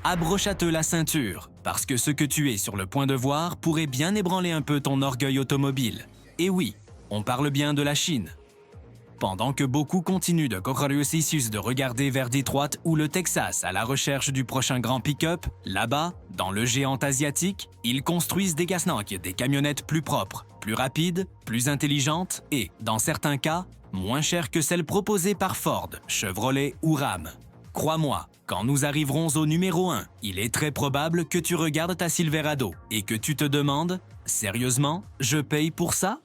Abrocha-te la ceinture, parce que ce que tu es sur le point de voir pourrait bien ébranler un peu ton orgueil automobile. Et oui, on parle bien de la Chine. Pendant que beaucoup continuent de de regarder vers Detroit ou le Texas à la recherche du prochain grand pick-up, là-bas, dans le géant asiatique, ils construisent des Gasnach, des camionnettes plus propres, plus rapides, plus intelligentes et, dans certains cas, moins chères que celles proposées par Ford, Chevrolet ou Ram. Crois-moi, quand nous arriverons au numéro 1, il est très probable que tu regardes ta Silverado et que tu te demandes « Sérieusement, je paye pour ça ?»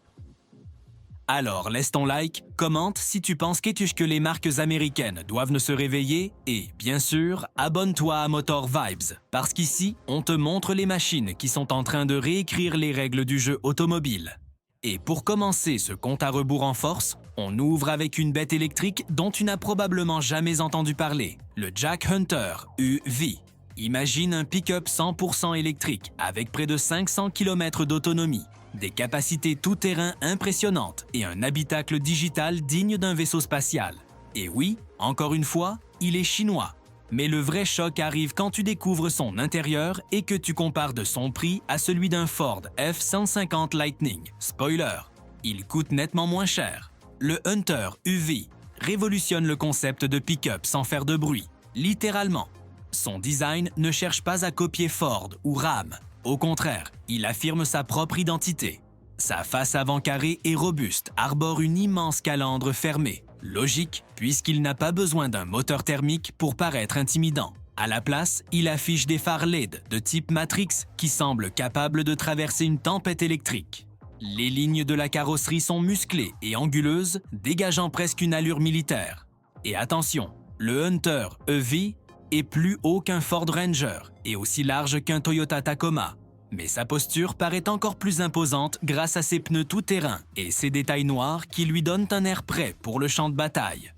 Alors laisse ton like, commente si tu penses que les marques américaines doivent ne se réveiller et, bien sûr, abonne-toi à Motor Vibes, parce qu'ici, on te montre les machines qui sont en train de réécrire les règles du jeu automobile. Et pour commencer ce compte à rebours en force, on ouvre avec une bête électrique dont tu n'as probablement jamais entendu parler, le Jack Hunter UV. Imagine un pick-up 100% électrique avec près de 500 km d'autonomie, des capacités tout-terrain impressionnantes et un habitacle digital digne d'un vaisseau spatial. Et oui, encore une fois, il est chinois. Mais le vrai choc arrive quand tu découvres son intérieur et que tu compares de son prix à celui d'un Ford F-150 Lightning. Spoiler, il coûte nettement moins cher. Le Hunter UV révolutionne le concept de pick-up sans faire de bruit, littéralement. Son design ne cherche pas à copier Ford ou Ram. Au contraire, il affirme sa propre identité. Sa face avant carrée et robuste arbore une immense calandre fermée. Logique, puisqu'il n'a pas besoin d'un moteur thermique pour paraître intimidant. À la place, il affiche des phares LED de type Matrix qui semblent capables de traverser une tempête électrique. Les lignes de la carrosserie sont musclées et anguleuses, dégageant presque une allure militaire. Et attention, le Hunter EV est plus haut qu'un Ford Ranger et aussi large qu'un Toyota Tacoma. Mais sa posture paraît encore plus imposante grâce à ses pneus tout-terrain et ses détails noirs qui lui donnent un air prêt pour le champ de bataille.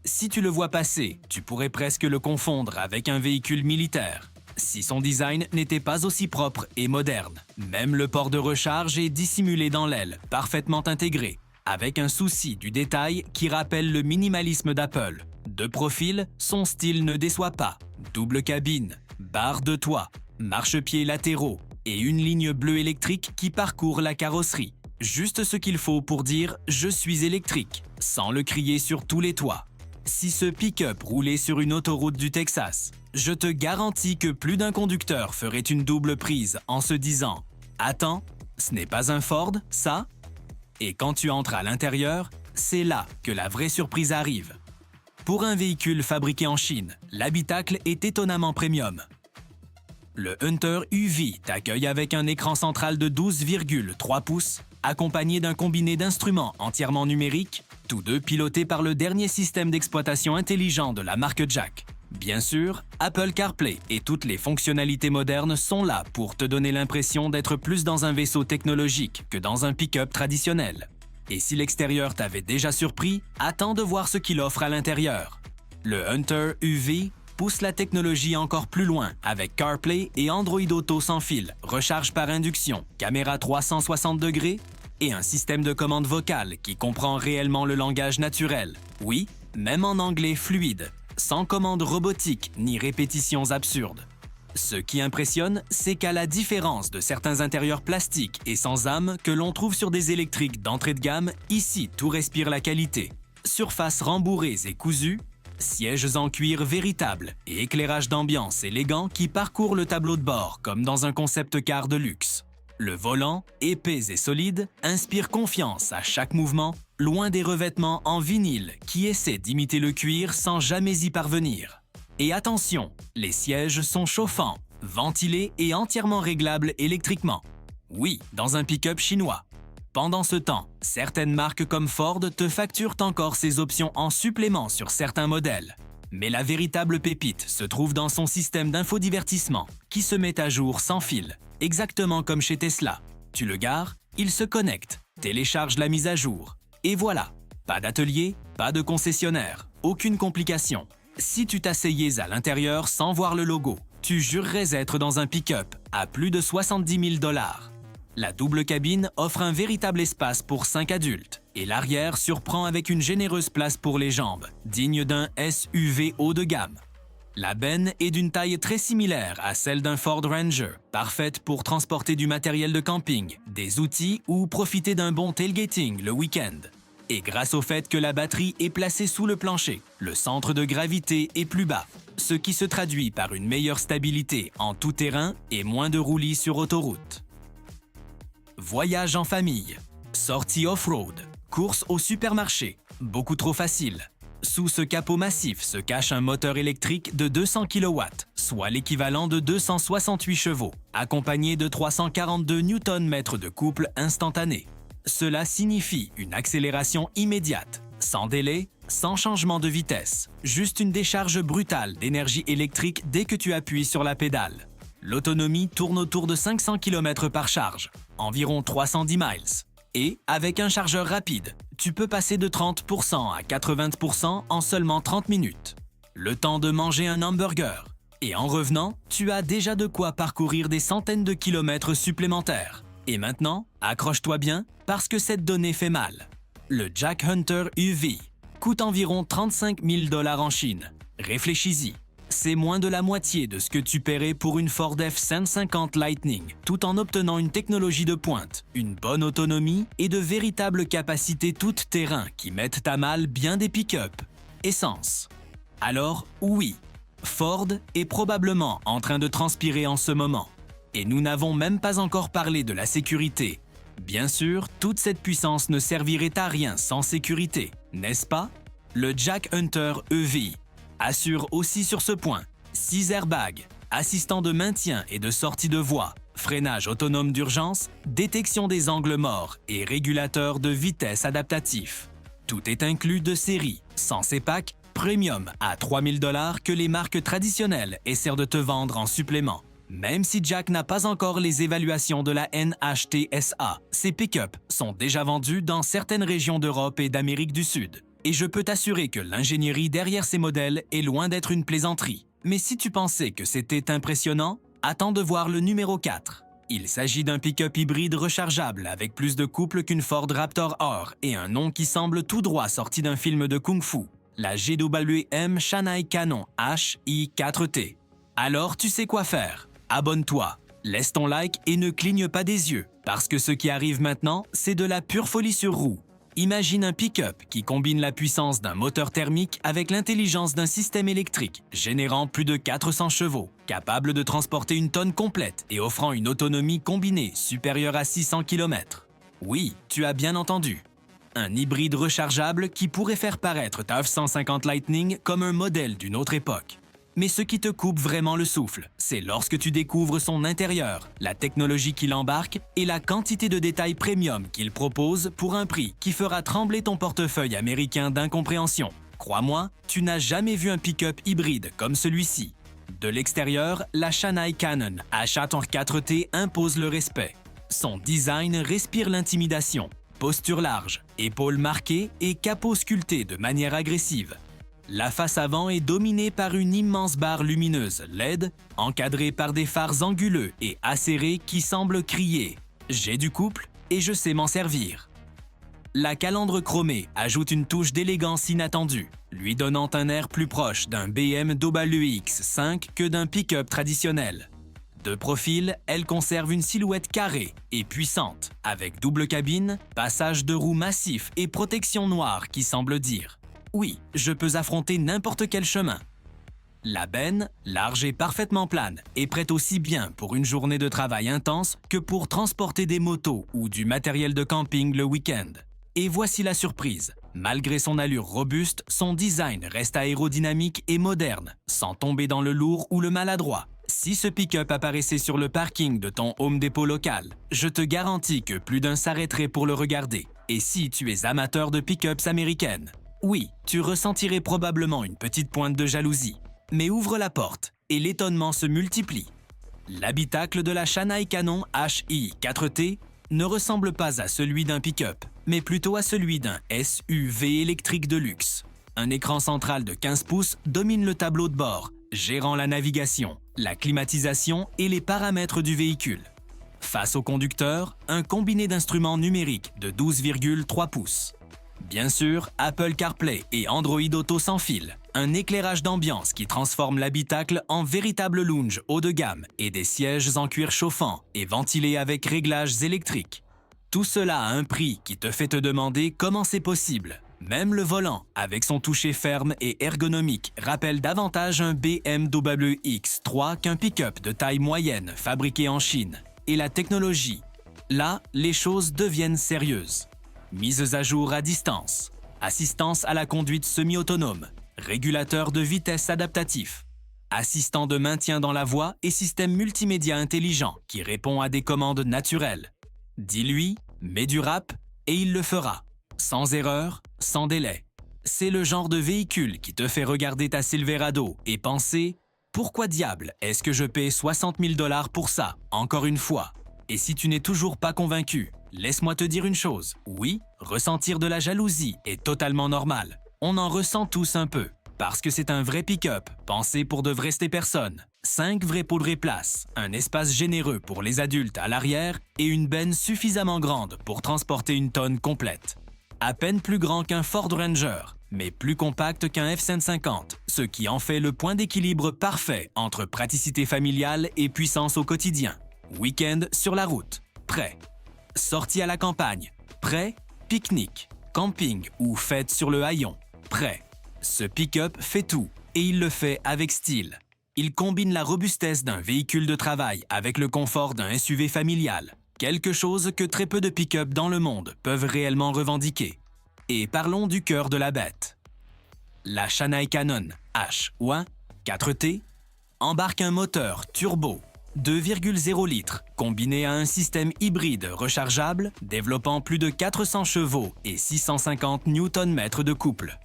Si tu le vois passer, tu pourrais presque le confondre avec un véhicule militaire, si son design n'était pas aussi propre et moderne. Même le port de recharge est dissimulé dans l'aile, parfaitement intégré, avec un souci du détail qui rappelle le minimalisme d'Apple. De profil, son style ne déçoit pas. Double cabine, barre de toit, marchepieds latéraux et une ligne bleue électrique qui parcourt la carrosserie. Juste ce qu'il faut pour dire « je suis électrique » sans le crier sur tous les toits. Si ce pick-up roulait sur une autoroute du Texas, je te garantis que plus d'un conducteur ferait une double prise en se disant « Attends, ce n'est pas un Ford, ça ?» Et quand tu entres à l'intérieur, c'est là que la vraie surprise arrive. Pour un véhicule fabriqué en Chine, l'habitacle est étonnamment premium. Le Hunter UV t'accueille avec un écran central de 12,3 pouces, accompagné d'un combiné d'instruments entièrement numériques, tous deux pilotés par le dernier système d'exploitation intelligent de la marque Jack. Bien sûr, Apple CarPlay et toutes les fonctionnalités modernes sont là pour te donner l'impression d'être plus dans un vaisseau technologique que dans un pick-up traditionnel. Et si l'extérieur t'avait déjà surpris, attends de voir ce qu'il offre à l'intérieur. Le Hunter UV pousse la technologie encore plus loin avec CarPlay et Android Auto sans fil, recharge par induction, caméra 360 degrés et un système de commande vocale qui comprend réellement le langage naturel. Oui, même en anglais fluide, sans commande robotique ni répétitions absurdes. Ce qui impressionne, c'est qu'à la différence de certains intérieurs plastiques et sans âme que l'on trouve sur des électriques d'entrée de gamme, ici tout respire la qualité. Surfaces rembourrées et cousues, sièges en cuir véritable et éclairage d'ambiance élégant qui parcourt le tableau de bord comme dans un concept car de luxe. Le volant, épais et solide, inspire confiance à chaque mouvement, loin des revêtements en vinyle qui essaient d'imiter le cuir sans jamais y parvenir. Et attention, les sièges sont chauffants, ventilés et entièrement réglables électriquement. Oui, dans un pick-up chinois. Pendant ce temps, certaines marques comme Ford te facturent encore ces options en supplément sur certains modèles. Mais la véritable pépite se trouve dans son système d'infodivertissement, qui se met à jour sans fil, exactement comme chez Tesla. Tu le gares, il se connecte, télécharge la mise à jour. Et voilà, pas d'atelier, pas de concessionnaire, aucune complication. Si tu t'asseyais à l'intérieur sans voir le logo, tu jurerais être dans un pick-up à plus de 70 000 $. La double cabine offre un véritable espace pour 5 adultes et l'arrière surprend avec une généreuse place pour les jambes, digne d'un SUV haut de gamme. La benne est d'une taille très similaire à celle d'un Ford Ranger, parfaite pour transporter du matériel de camping, des outils ou profiter d'un bon tailgating le week-end. Et grâce au fait que la batterie est placée sous le plancher, le centre de gravité est plus bas, ce qui se traduit par une meilleure stabilité en tout terrain et moins de roulis sur autoroute. Voyage en famille, sortie off-road, course au supermarché, beaucoup trop facile. Sous ce capot massif se cache un moteur électrique de 200 kW, soit l'équivalent de 268 chevaux, accompagné de 342 Nm de couple instantané. Cela signifie une accélération immédiate, sans délai, sans changement de vitesse, juste une décharge brutale d'énergie électrique dès que tu appuies sur la pédale. L'autonomie tourne autour de 500 km par charge, environ 310 miles. Et, avec un chargeur rapide, tu peux passer de 30% à 80% en seulement 30 minutes. Le temps de manger un hamburger. Et en revenant, tu as déjà de quoi parcourir des centaines de kilomètres supplémentaires. Et maintenant, accroche-toi bien, parce que cette donnée fait mal. Le Jack Hunter UV coûte environ 35 000 $ en Chine. Réfléchis-y. C'est moins de la moitié de ce que tu paierais pour une Ford F-150 Lightning, tout en obtenant une technologie de pointe, une bonne autonomie et de véritables capacités tout-terrain qui mettent à mal bien des pick-up. Essence. Alors, oui, Ford est probablement en train de transpirer en ce moment. Et nous n'avons même pas encore parlé de la sécurité. Bien sûr, toute cette puissance ne servirait à rien sans sécurité, n'est-ce pas? Le Jack Hunter EV assure aussi sur ce point 6 airbags, assistants de maintien et de sortie de voie, freinage autonome d'urgence, détection des angles morts et régulateur de vitesse adaptatif. Tout est inclus de série, sans ces packs premium à 3 000 $ que les marques traditionnelles essaient de te vendre en supplément. Même si Jack n'a pas encore les évaluations de la NHTSA, ces pick-up sont déjà vendus dans certaines régions d'Europe et d'Amérique du Sud. Et je peux t'assurer que l'ingénierie derrière ces modèles est loin d'être une plaisanterie. Mais si tu pensais que c'était impressionnant, attends de voir le numéro 4. Il s'agit d'un pick-up hybride rechargeable avec plus de couple qu'une Ford Raptor Or et un nom qui semble tout droit sorti d'un film de kung-fu, la GWM Shanghai Cannon HI4T. Alors tu sais quoi faire. Abonne-toi, laisse ton like et ne cligne pas des yeux, parce que ce qui arrive maintenant, c'est de la pure folie sur roue. Imagine un pick-up qui combine la puissance d'un moteur thermique avec l'intelligence d'un système électrique, générant plus de 400 chevaux, capable de transporter une tonne complète et offrant une autonomie combinée supérieure à 600 km. Oui, tu as bien entendu. Un hybride rechargeable qui pourrait faire paraître ta F-150 Lightning comme un modèle d'une autre époque. Mais ce qui te coupe vraiment le souffle, c'est lorsque tu découvres son intérieur, la technologie qu'il embarque et la quantité de détails premium qu'il propose pour un prix qui fera trembler ton portefeuille américain d'incompréhension. Crois-moi, tu n'as jamais vu un pick-up hybride comme celui-ci. De l'extérieur, la Shanghai Cannon HI4T impose le respect. Son design respire l'intimidation. Posture large, épaules marquées et capot sculpté de manière agressive. La face avant est dominée par une immense barre lumineuse LED, encadrée par des phares anguleux et acérés qui semblent crier « J'ai du couple et je sais m'en servir ». La calandre chromée ajoute une touche d'élégance inattendue, lui donnant un air plus proche d'un BMW X5 que d'un pick-up traditionnel. De profil, elle conserve une silhouette carrée et puissante, avec double cabine, passage de roues massif et protection noire qui semble dire oui, je peux affronter n'importe quel chemin. La benne, large et parfaitement plane, est prête aussi bien pour une journée de travail intense que pour transporter des motos ou du matériel de camping le week-end. Et voici la surprise. Malgré son allure robuste, son design reste aérodynamique et moderne, sans tomber dans le lourd ou le maladroit. Si ce pick-up apparaissait sur le parking de ton Home Depot local, je te garantis que plus d'un s'arrêterait pour le regarder. Et si tu es amateur de pick-ups américaines, oui, tu ressentirais probablement une petite pointe de jalousie. Mais ouvre la porte et l'étonnement se multiplie. L'habitacle de la Shanghai Cannon HI4T ne ressemble pas à celui d'un pick-up, mais plutôt à celui d'un SUV électrique de luxe. Un écran central de 15 pouces domine le tableau de bord, gérant la navigation, la climatisation et les paramètres du véhicule. Face au conducteur, un combiné d'instruments numériques de 12,3 pouces. Bien sûr, Apple CarPlay et Android Auto sans fil, un éclairage d'ambiance qui transforme l'habitacle en véritable lounge haut de gamme et des sièges en cuir chauffant et ventilés avec réglages électriques. Tout cela à un prix qui te fait te demander comment c'est possible. Même le volant, avec son toucher ferme et ergonomique, rappelle davantage un BMW X3 qu'un pick-up de taille moyenne fabriqué en Chine. Et la technologie, là, les choses deviennent sérieuses. Mises à jour à distance, assistance à la conduite semi-autonome, régulateur de vitesse adaptatif, assistant de maintien dans la voie et système multimédia intelligent qui répond à des commandes naturelles. Dis-lui, mets du rap et il le fera. Sans erreur, sans délai. C'est le genre de véhicule qui te fait regarder ta Silverado et penser « Pourquoi diable est-ce que je paie 60 000 $ pour ça, encore une fois ?» Et si tu n'es toujours pas convaincu, laisse-moi te dire une chose. Oui, ressentir de la jalousie est totalement normal. On en ressent tous un peu. Parce que c'est un vrai pick-up, pensé pour de vraies personnes. 5 vrais pots de réplace, un espace généreux pour les adultes à l'arrière et une benne suffisamment grande pour transporter une tonne complète. À peine plus grand qu'un Ford Ranger, mais plus compact qu'un F-150, ce qui en fait le point d'équilibre parfait entre praticité familiale et puissance au quotidien. Week-end sur la route, prêt. Sortie à la campagne, prêt. Pique-nique, camping ou fête sur le haillon, prêt. Ce pick-up fait tout, et il le fait avec style. Il combine la robustesse d'un véhicule de travail avec le confort d'un SUV familial, quelque chose que très peu de pick-up dans le monde peuvent réellement revendiquer. Et parlons du cœur de la bête. La Shanghai Cannon H1 4T embarque un moteur turbo 2,0 litres combiné à un système hybride rechargeable développant plus de 400 chevaux et 650 Nm de couple.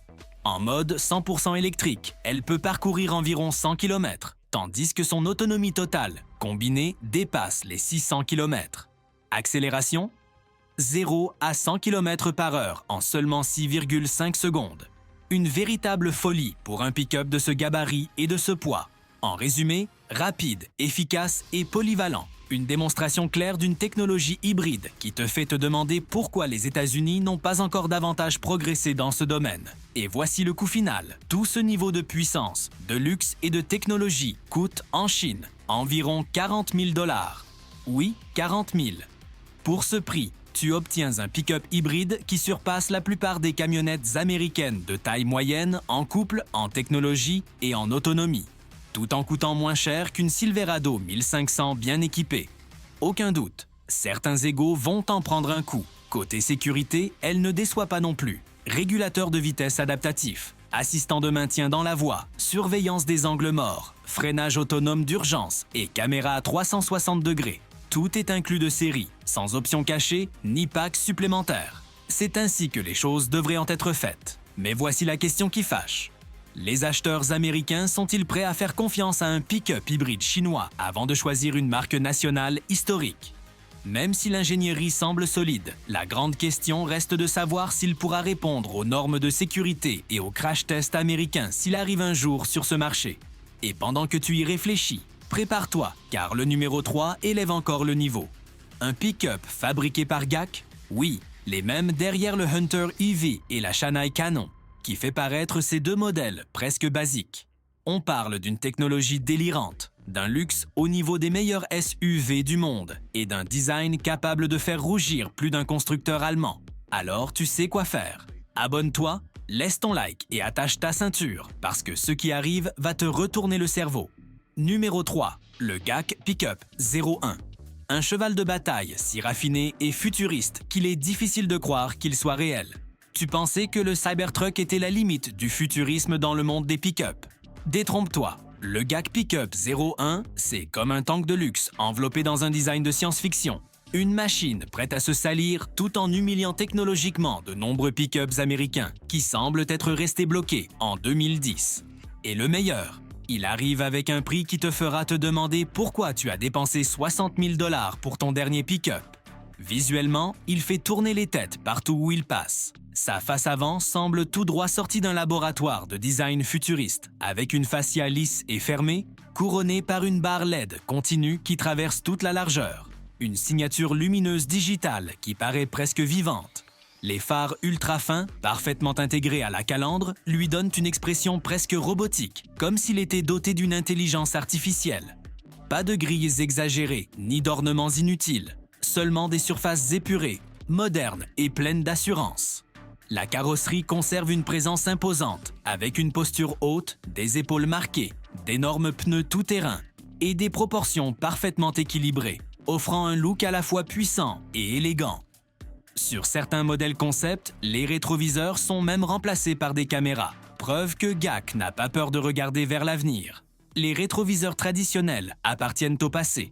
En mode 100% électrique, elle peut parcourir environ 100 km, tandis que son autonomie totale, combinée, dépasse les 600 km. Accélération 0 à 100 km/h en seulement 6,5 secondes. Une véritable folie pour un pick-up de ce gabarit et de ce poids. En résumé, rapide, efficace et polyvalent. Une démonstration claire d'une technologie hybride qui te fait te demander pourquoi les États-Unis n'ont pas encore davantage progressé dans ce domaine. Et voici le coût final. Tout ce niveau de puissance, de luxe et de technologie coûte en Chine environ 40 000 $. Oui, 40 000. Pour ce prix, tu obtiens un pick-up hybride qui surpasse la plupart des camionnettes américaines de taille moyenne en couple, en technologie et en autonomie, tout en coûtant moins cher qu'une Silverado 1500 bien équipée. Aucun doute, certains égos vont en prendre un coup. Côté sécurité, elle ne déçoit pas non plus. Régulateur de vitesse adaptatif, assistant de maintien dans la voie, surveillance des angles morts, freinage autonome d'urgence et caméra à 360 degrés. Tout est inclus de série, sans option cachée ni pack supplémentaire. C'est ainsi que les choses devraient en être faites. Mais voici la question qui fâche. Les acheteurs américains sont-ils prêts à faire confiance à un pick-up hybride chinois avant de choisir une marque nationale historique? Même si l'ingénierie semble solide, la grande question reste de savoir s'il pourra répondre aux normes de sécurité et aux crash tests américains s'il arrive un jour sur ce marché. Et pendant que tu y réfléchis, prépare-toi, car le numéro 3 élève encore le niveau. Un pick-up fabriqué par GAC? Oui, les mêmes derrière le Hunter EV et la Shanghai Cannon, qui fait paraître ces deux modèles presque basiques. On parle d'une technologie délirante, d'un luxe au niveau des meilleurs SUV du monde et d'un design capable de faire rougir plus d'un constructeur allemand. Alors tu sais quoi faire. Abonne-toi, laisse ton like et attache ta ceinture parce que ce qui arrive va te retourner le cerveau. Numéro 3. Le GAC Pickup 01. Un cheval de bataille si raffiné et futuriste qu'il est difficile de croire qu'il soit réel. Tu pensais que le Cybertruck était la limite du futurisme dans le monde des pick-up. Détrompe-toi, le GAC Pickup 01, c'est comme un tank de luxe enveloppé dans un design de science-fiction. Une machine prête à se salir tout en humiliant technologiquement de nombreux pick-ups américains qui semblent être restés bloqués en 2010. Et le meilleur, il arrive avec un prix qui te fera te demander pourquoi tu as dépensé 60 000 $ pour ton dernier pick-up. Visuellement, il fait tourner les têtes partout où il passe. Sa face avant semble tout droit sortie d'un laboratoire de design futuriste, avec une fascia lisse et fermée, couronnée par une barre LED continue qui traverse toute la largeur. Une signature lumineuse digitale qui paraît presque vivante. Les phares ultra fins, parfaitement intégrés à la calandre, lui donnent une expression presque robotique, comme s'il était doté d'une intelligence artificielle. Pas de grilles exagérées, ni d'ornements inutiles, seulement des surfaces épurées, modernes et pleines d'assurance. La carrosserie conserve une présence imposante, avec une posture haute, des épaules marquées, d'énormes pneus tout-terrain et des proportions parfaitement équilibrées, offrant un look à la fois puissant et élégant. Sur certains modèles concept, les rétroviseurs sont même remplacés par des caméras, preuve que GAC n'a pas peur de regarder vers l'avenir. Les rétroviseurs traditionnels appartiennent au passé.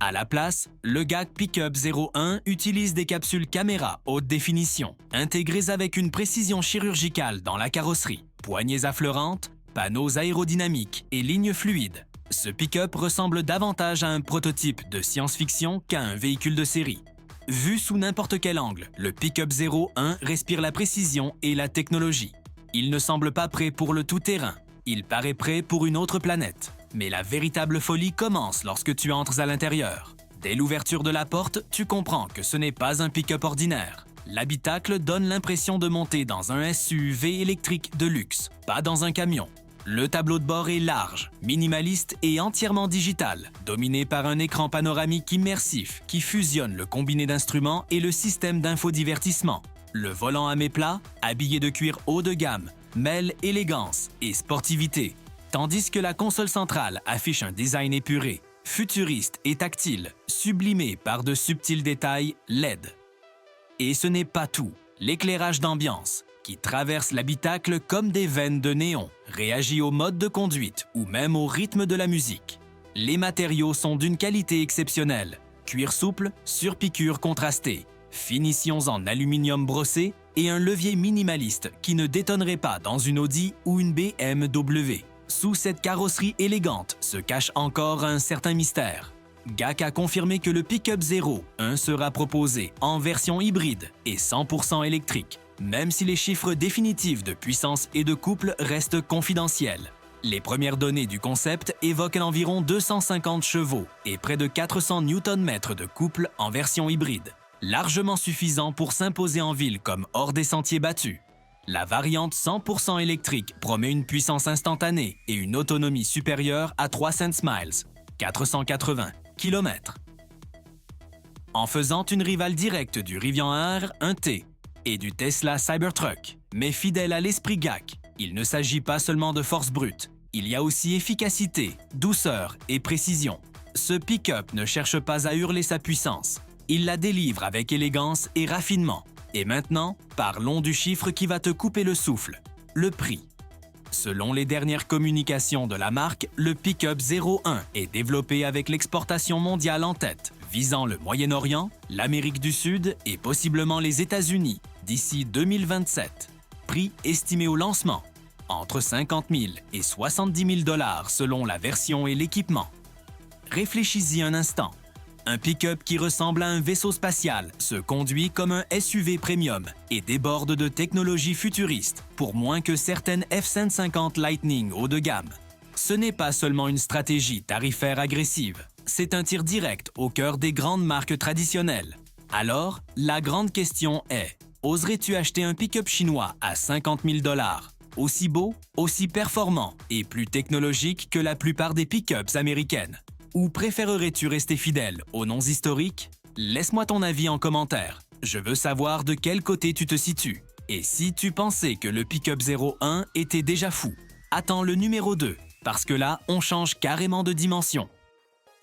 À la place, le GAC Pickup 01 utilise des capsules caméra haute définition, intégrées avec une précision chirurgicale dans la carrosserie, poignées affleurantes, panneaux aérodynamiques et lignes fluides. Ce pick-up ressemble davantage à un prototype de science-fiction qu'à un véhicule de série. Vu sous n'importe quel angle, le Pickup 01 respire la précision et la technologie. Il ne semble pas prêt pour le tout-terrain. Il paraît prêt pour une autre planète. Mais la véritable folie commence lorsque tu entres à l'intérieur. Dès l'ouverture de la porte, tu comprends que ce n'est pas un pick-up ordinaire. L'habitacle donne l'impression de monter dans un SUV électrique de luxe, pas dans un camion. Le tableau de bord est large, minimaliste et entièrement digital, dominé par un écran panoramique immersif qui fusionne le combiné d'instruments et le système d'infodivertissement. Le volant à méplat, habillé de cuir haut de gamme, mêle élégance et sportivité, tandis que la console centrale affiche un design épuré, futuriste et tactile, sublimé par de subtils détails LED. Et ce n'est pas tout. L'éclairage d'ambiance, qui traverse l'habitacle comme des veines de néon, réagit au mode de conduite ou même au rythme de la musique. Les matériaux sont d'une qualité exceptionnelle. Cuir souple, surpiqûre contrastée, finitions en aluminium brossé et un levier minimaliste qui ne détonnerait pas dans une Audi ou une BMW. Sous cette carrosserie élégante se cache encore un certain mystère. GAC a confirmé que le Pickup 01 sera proposé en version hybride et 100% électrique, même si les chiffres définitifs de puissance et de couple restent confidentiels. Les premières données du concept évoquent environ 250 chevaux et près de 400 Nm de couple en version hybride, largement suffisant pour s'imposer en ville comme hors des sentiers battus. La variante 100% électrique promet une puissance instantanée et une autonomie supérieure à 300 miles, 480 km. En faisant une rivale directe du Rivian R 1T et du Tesla Cybertruck, mais fidèle à l'esprit GAC, il ne s'agit pas seulement de force brute, il y a aussi efficacité, douceur et précision. Ce pick-up ne cherche pas à hurler sa puissance, il la délivre avec élégance et raffinement. Et maintenant, parlons du chiffre qui va te couper le souffle, le prix. Selon les dernières communications de la marque, le Pickup 01 est développé avec l'exportation mondiale en tête, visant le Moyen-Orient, l'Amérique du Sud et possiblement les États-Unis d'ici 2027. Prix estimé au lancement, entre 50 000 et 70 000 $ selon la version et l'équipement. Réfléchis-y un instant. Un pick-up qui ressemble à un vaisseau spatial se conduit comme un SUV premium et déborde de technologies futuristes pour moins que certaines F-150 Lightning haut de gamme. Ce n'est pas seulement une stratégie tarifaire agressive, c'est un tir direct au cœur des grandes marques traditionnelles. Alors, la grande question est, oserais-tu acheter un pick-up chinois à 50 000 $, aussi beau, aussi performant et plus technologique que la plupart des pick-ups américaines? Ou préférerais-tu rester fidèle aux noms historiques? Laisse-moi ton avis en commentaire. Je veux savoir de quel côté tu te situes. Et si tu pensais que le Pickup 01 était déjà fou, attends le numéro 2, parce que là, on change carrément de dimension.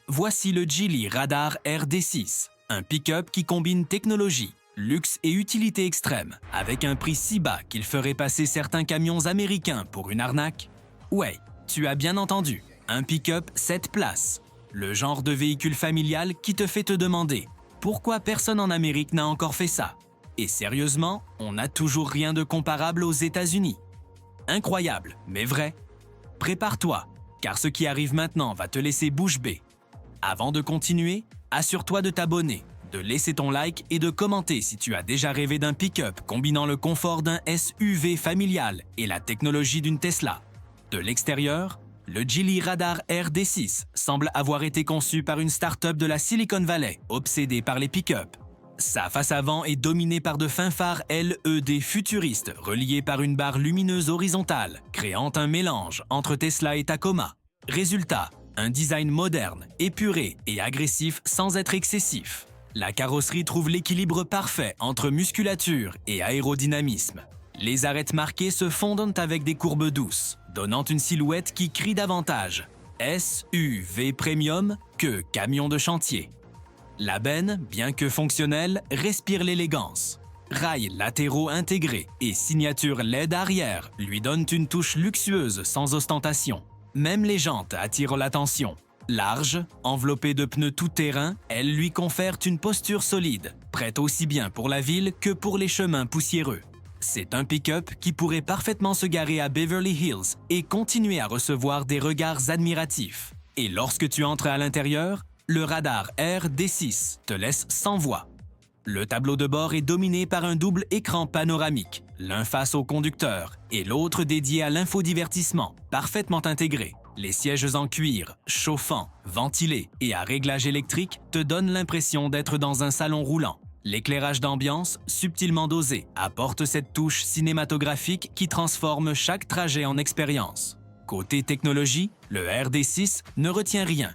Voici le Geely Radar RD6, un pick-up qui combine technologie, luxe et utilité extrême, avec un prix si bas qu'il ferait passer certains camions américains pour une arnaque. Ouais, tu as bien entendu, un pick-up 7 places. Le genre de véhicule familial qui te fait te demander pourquoi personne en Amérique n'a encore fait ça. Et sérieusement, on n'a toujours rien de comparable aux États-Unis. Incroyable, mais vrai. Prépare-toi, car ce qui arrive maintenant va te laisser bouche bée. Avant de continuer, assure-toi de t'abonner, de laisser ton like et de commenter si tu as déjà rêvé d'un pick-up combinant le confort d'un SUV familial et la technologie d'une Tesla. De l'extérieur, le Geely Radar RD6 semble avoir été conçu par une start-up de la Silicon Valley obsédée par les pick-up. Sa face avant est dominée par de fins phares LED futuristes reliés par une barre lumineuse horizontale, créant un mélange entre Tesla et Tacoma. Résultat, un design moderne, épuré et agressif sans être excessif. La carrosserie trouve l'équilibre parfait entre musculature et aérodynamisme. Les arêtes marquées se fondent avec des courbes douces, donnant une silhouette qui crie davantage SUV Premium que camion de chantier. La benne, bien que fonctionnelle, respire l'élégance. Rails latéraux intégrés et signature LED arrière lui donnent une touche luxueuse sans ostentation. Même les jantes attirent l'attention. Larges, enveloppées de pneus tout-terrain, elles lui confèrent une posture solide, prête aussi bien pour la ville que pour les chemins poussiéreux. C'est un pick-up qui pourrait parfaitement se garer à Beverly Hills et continuer à recevoir des regards admiratifs. Et lorsque tu entres à l'intérieur, le radar RD6 te laisse sans voix. Le tableau de bord est dominé par un double écran panoramique, l'un face au conducteur et l'autre dédié à l'infodivertissement, parfaitement intégré. Les sièges en cuir, chauffants, ventilés et à réglage électrique te donnent l'impression d'être dans un salon roulant. L'éclairage d'ambiance, subtilement dosé, apporte cette touche cinématographique qui transforme chaque trajet en expérience. Côté technologie, le RD6 ne retient rien.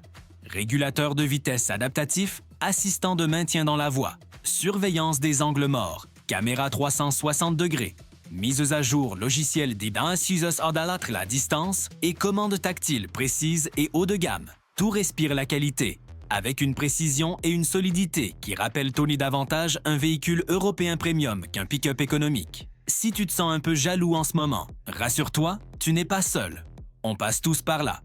Régulateur de vitesse adaptatif, assistant de maintien dans la voie, surveillance des angles morts, caméra 360 degrés, mises à jour logiciel d'identification à la distance et commandes tactiles précises et haut de gamme. Tout respire la qualité, avec une précision et une solidité qui rappellent Tony davantage un véhicule européen premium qu'un pick-up économique. Si tu te sens un peu jaloux en ce moment, rassure-toi, tu n'es pas seul. On passe tous par là.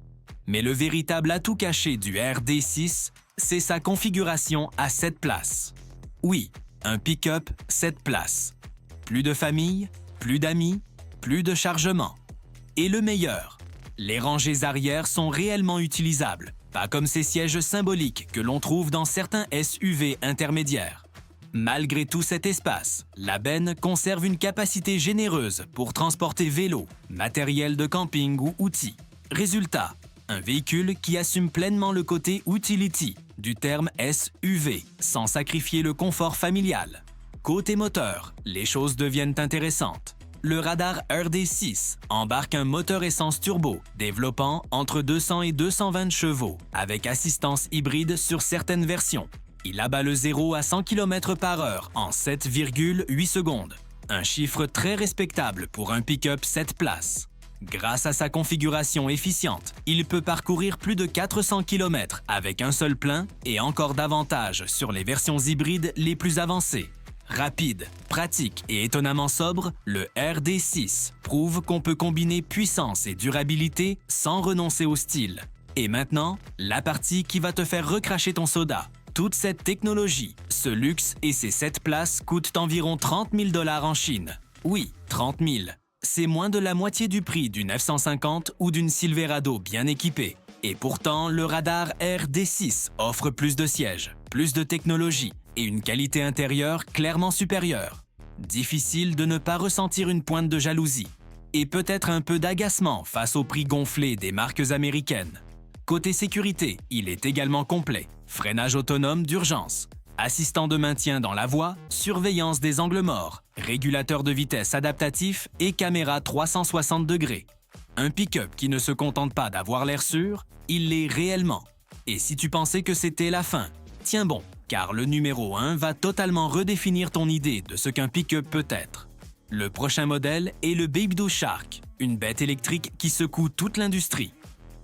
Mais le véritable atout caché du RD6, c'est sa configuration à 7 places. Oui, un pick-up 7 places. Plus de famille, plus d'amis, plus de chargement. Et le meilleur, les rangées arrière sont réellement utilisables, pas comme ces sièges symboliques que l'on trouve dans certains SUV intermédiaires. Malgré tout cet espace, la benne conserve une capacité généreuse pour transporter vélos, matériel de camping ou outils. Résultat, un véhicule qui assume pleinement le côté utility du terme SUV, sans sacrifier le confort familial. Côté moteur, les choses deviennent intéressantes. Le radar RD6 embarque un moteur essence turbo, développant entre 200 et 220 chevaux, avec assistance hybride sur certaines versions. Il abat le 0 à 100 km/h en 7,8 secondes, un chiffre très respectable pour un pick-up 7 places. Grâce à sa configuration efficiente, il peut parcourir plus de 400 km avec un seul plein et encore davantage sur les versions hybrides les plus avancées. Rapide, pratique et étonnamment sobre, le RD6 prouve qu'on peut combiner puissance et durabilité sans renoncer au style. Et maintenant, la partie qui va te faire recracher ton soda. Toute cette technologie, ce luxe et ces 7 places coûtent environ 30 000 $ en Chine. Oui, 30 000. C'est moins de la moitié du prix d'une F-150 ou d'une Silverado bien équipée. Et pourtant, le radar RD6 offre plus de sièges, plus de technologie et une qualité intérieure clairement supérieure. Difficile de ne pas ressentir une pointe de jalousie. Et peut-être un peu d'agacement face au prix gonflé des marques américaines. Côté sécurité, il est également complet. Freinage autonome d'urgence, assistant de maintien dans la voie, surveillance des angles morts, régulateur de vitesse adaptatif et caméra 360 degrés. Un pick-up qui ne se contente pas d'avoir l'air sûr, il l'est réellement. Et si tu pensais que c'était la fin, tiens bon, car le numéro 1 va totalement redéfinir ton idée de ce qu'un pick-up peut être. Le prochain modèle est le Baby Shark, une bête électrique qui secoue toute l'industrie.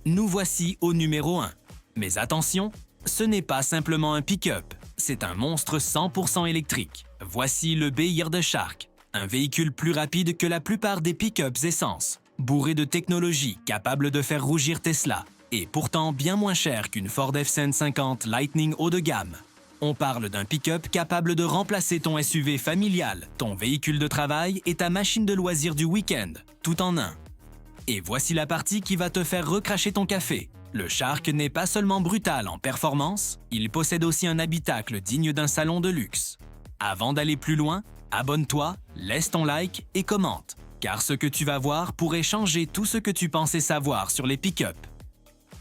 Nous voici au numéro 1. Mais attention, ce n'est pas simplement un pick-up, c'est un monstre 100% électrique. Voici le Bayard Shark, un véhicule plus rapide que la plupart des pick-ups essence, bourré de technologie capable de faire rougir Tesla, et pourtant bien moins cher qu'une Ford F-150 Lightning haut de gamme. On parle d'un pick-up capable de remplacer ton SUV familial, ton véhicule de travail et ta machine de loisirs du week-end, tout en un. Et voici la partie qui va te faire recracher ton café. Le Shark n'est pas seulement brutal en performance, il possède aussi un habitacle digne d'un salon de luxe. Avant d'aller plus loin, abonne-toi, laisse ton like et commente, car ce que tu vas voir pourrait changer tout ce que tu pensais savoir sur les pick-up.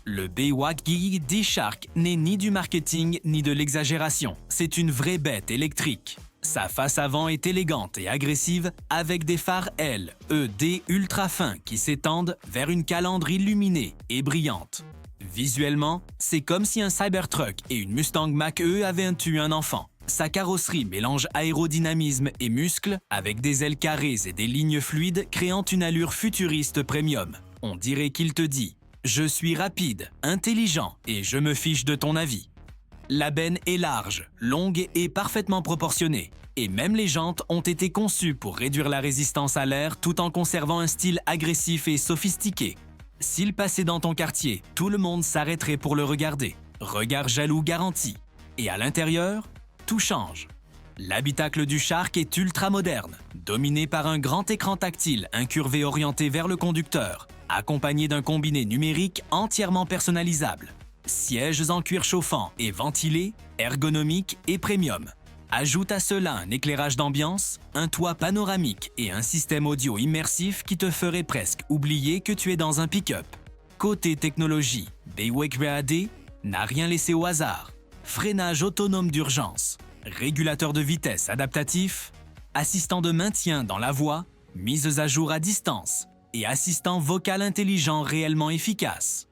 Le BYD D-Shark n'est ni du marketing ni de l'exagération. C'est une vraie bête électrique. Sa face avant est élégante et agressive avec des phares LED ultra fins qui s'étendent vers une calandre illuminée et brillante. Visuellement, c'est comme si un Cybertruck et une Mustang Mach-E avaient tué un enfant. Sa carrosserie mélange aérodynamisme et muscles avec des ailes carrées et des lignes fluides créant une allure futuriste premium. On dirait qu'il te dit « Je suis rapide, intelligent et je me fiche de ton avis ». La benne est large, longue et parfaitement proportionnée. Et même les jantes ont été conçues pour réduire la résistance à l'air tout en conservant un style agressif et sophistiqué. S'il passait dans ton quartier, tout le monde s'arrêterait pour le regarder. Regard jaloux garanti. Et à l'intérieur, tout change. L'habitacle du Shark est ultra moderne, dominé par un grand écran tactile incurvé orienté vers le conducteur, accompagné d'un combiné numérique entièrement personnalisable. Sièges en cuir chauffant et ventilés, ergonomiques et premium. Ajoute à cela un éclairage d'ambiance, un toit panoramique et un système audio immersif qui te ferait presque oublier que tu es dans un pick-up. Côté technologie, BYD n'a rien laissé au hasard. Freinage autonome d'urgence, régulateur de vitesse adaptatif, assistant de maintien dans la voie, mises à jour à distance et assistant vocal intelligent réellement efficace.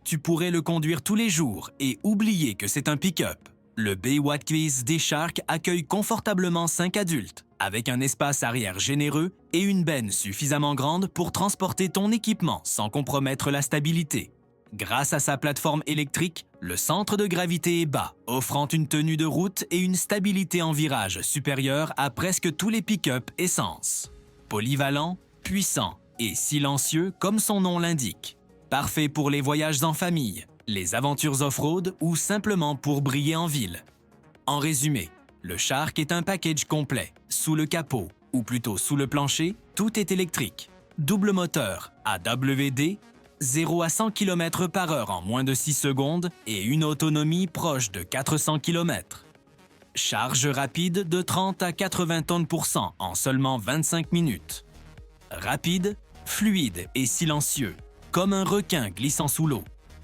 Tu pourrais le conduire tous les jours et oublier que c'est un pick-up. Le BYD D-Shark accueille confortablement 5 adultes, avec un espace arrière généreux et une benne suffisamment grande pour transporter ton équipement sans compromettre la stabilité. Grâce à sa plateforme électrique, le centre de gravité est bas, offrant une tenue de route et une stabilité en virage supérieure à presque tous les pick-up essence. Polyvalent, puissant et silencieux comme son nom l'indique. Parfait pour les voyages en famille, les aventures off-road ou simplement pour briller en ville. En résumé, le Shark est un package complet. Sous le capot, ou plutôt sous le plancher, tout est électrique. Double moteur, AWD, 0 à 100 km/h en moins de 6 secondes et une autonomie proche de 400 km. Charge rapide de 30 à 80 tonnes pour cent en seulement 25 minutes. Rapide, fluide et silencieux, comme un requin glissant sous l'eau.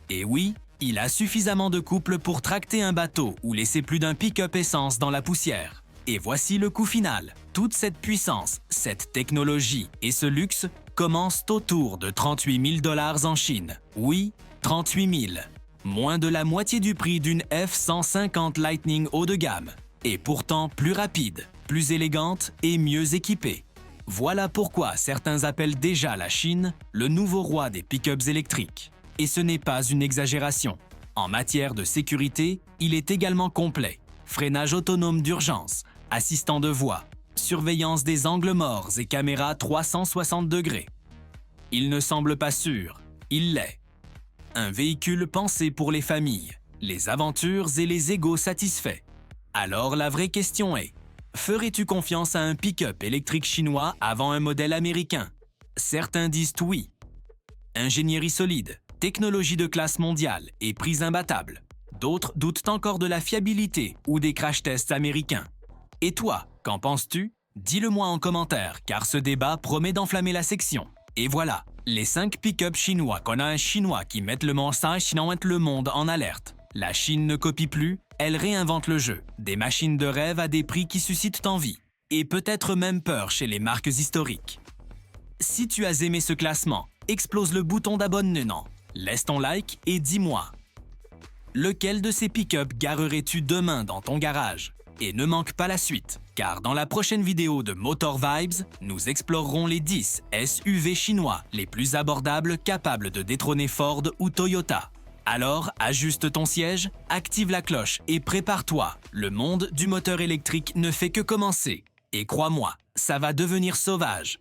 Et oui, il a suffisamment de couple pour tracter un bateau ou laisser plus d'un pick-up essence dans la poussière. Et voici le coût final. Toute cette puissance, cette technologie et ce luxe commencent autour de 38 000 $ en Chine. Oui, 38 000. Moins de la moitié du prix d'une F-150 Lightning haut de gamme. Et pourtant plus rapide, plus élégante et mieux équipée. Voilà pourquoi certains appellent déjà la Chine le nouveau roi des pick-ups électriques. Et ce n'est pas une exagération. En matière de sécurité, il est également complet. Freinage autonome d'urgence, assistant de voie, surveillance des angles morts et caméra 360 degrés. Il ne semble pas sûr, il l'est. Un véhicule pensé pour les familles, les aventures et les égos satisfaits. Alors la vraie question est, ferais-tu confiance à un pick-up électrique chinois avant un modèle américain? Certains disent oui. Ingénierie solide, technologie de classe mondiale et prix imbattable. D'autres doutent encore de la fiabilité ou des crash tests américains. Et toi, qu'en penses-tu? Dis-le-moi en commentaire, car ce débat promet d'enflammer la section. Et voilà, les 5 pick-up chinois qu'on a un chinois qui mettent le monde en alerte. La Chine ne copie plus, elle réinvente le jeu. Des machines de rêve à des prix qui suscitent envie. Et peut-être même peur chez les marques historiques. Si tu as aimé ce classement, explose le bouton d'abonnement. Laisse ton like et dis-moi. Lequel de ces pick-up garerais-tu demain dans ton garage? Et ne manque pas la suite, car dans la prochaine vidéo de Motor Vibes, nous explorerons les 10 SUV chinois les plus abordables capables de détrôner Ford ou Toyota. Alors, ajuste ton siège, active la cloche et prépare-toi. Le monde du moteur électrique ne fait que commencer. Et crois-moi, ça va devenir sauvage.